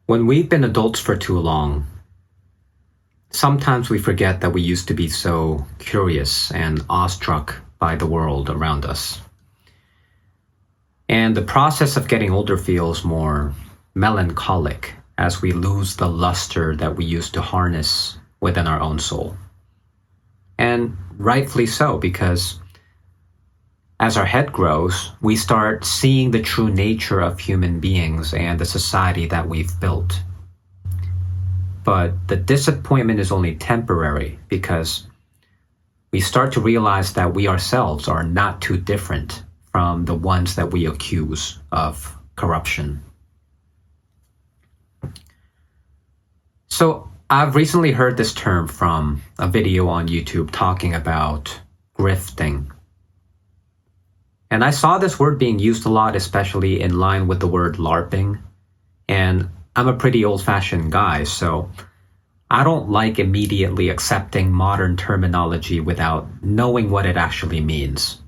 When we've been adults for too long, sometimes we forget that we used to be so curious and awestruck by the world around us. And the process of getting older feels more melancholic as we lose the luster that we used to harness within our own soul. And rightfully so, because as our head grows, we start seeing the true nature of human beings and the society that we've built. But the disappointment is only temporary because we start to realize that we ourselves are not too different from the ones that we accuse of corruption. So I've recently heard this term from a video on YouTube talking about grifting. And I saw this word being used a lot, especially in line with the word larping. And I'm a pretty old-fashioned guy, so I don't like immediately accepting modern terminology without knowing what it actually means.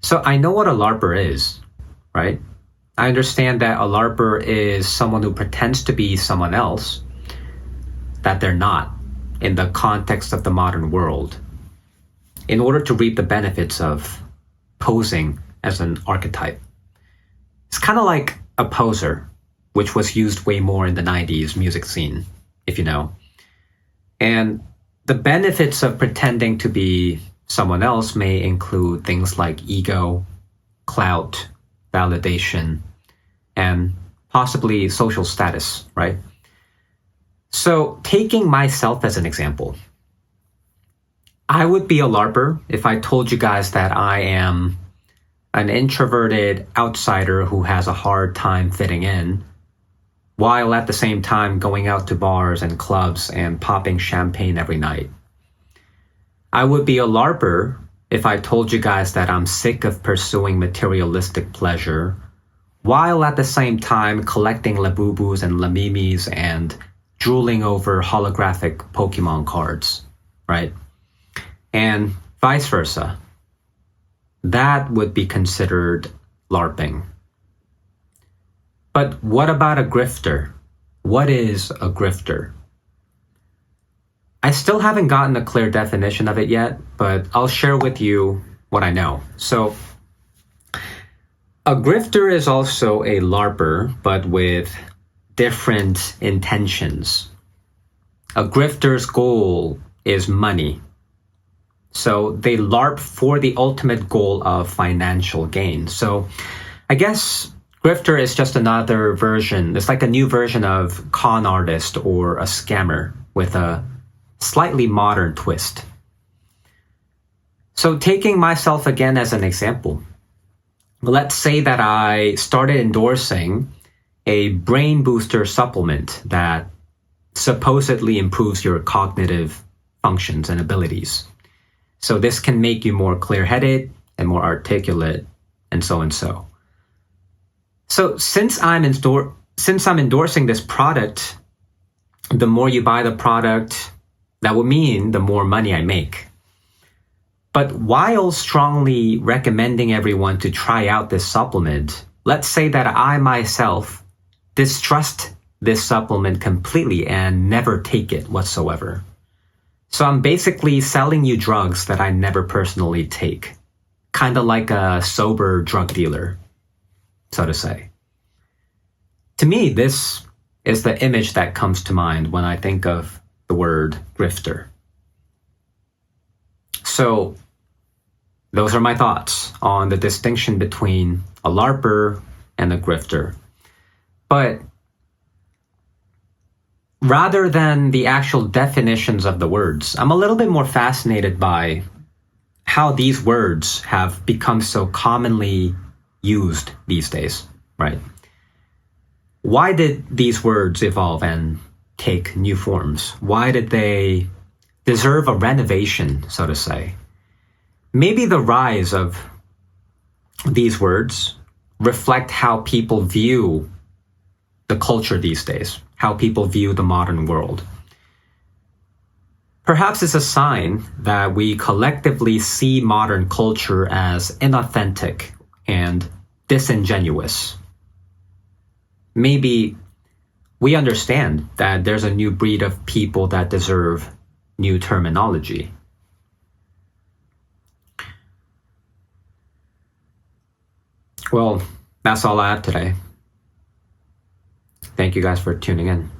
So I know what a larper is, right? I understand that a larper is someone who pretends to be someone else that they're not in the context of the modern world in order to reap the benefits of posing as an archetype. It's kind of like a poser, which was used way more in the 90s music scene, if you know. And the benefits of pretending to be someone else may include things like ego, clout, validation, and possibly social status, right? So taking myself as an example, I would be a larper if I told you guys that I am an introverted outsider who has a hard time fitting in, while at the same time going out to bars and clubs and popping champagne every night. I would be a larper if I told you guys that I'm sick of pursuing materialistic pleasure, while at the same time collecting Labubus and Lamimis and drooling over holographic Pokemon cards, right? And vice versa. That would be considered LARPing. But what about a grifter? What is a grifter? I still haven't gotten a clear definition of it yet, but I'll share with you what I know. So, a grifter is also a LARPer, but with different intentions. A grifter's goal is money. So they LARP for the ultimate goal of financial gain. So I guess grifter is just another version. It's like a new version of con artist or a scammer with a slightly modern twist. So taking myself again as an example, let's say that I started endorsing a brain booster supplement that supposedly improves your cognitive functions and abilities. So this can make you more clear-headed and more articulate, and so and so. So since I'm endorsing this product, the more you buy the product, that would mean the more money I make. But while strongly recommending everyone to try out this supplement, let's say that I myself distrust this supplement completely and never take it whatsoever. So I'm basically selling you drugs that I never personally take, kind of like a sober drug dealer, so to say. To me, this is the image that comes to mind when I think of the word grifter. So those are my thoughts on the distinction between a LARPer and a grifter. But rather than the actual definitions of the words, I'm a little bit more fascinated by how these words have become so commonly used these days, right? Why did these words evolve and take new forms? Why did they deserve a renovation, so to say? Maybe the rise of these words reflect how people view the culture these days, how people view the modern world. Perhaps it's a sign that we collectively see modern culture as inauthentic and disingenuous. Maybe we understand that there's a new breed of people that deserve new terminology. Well, that's all I have today. Thank you guys for tuning in.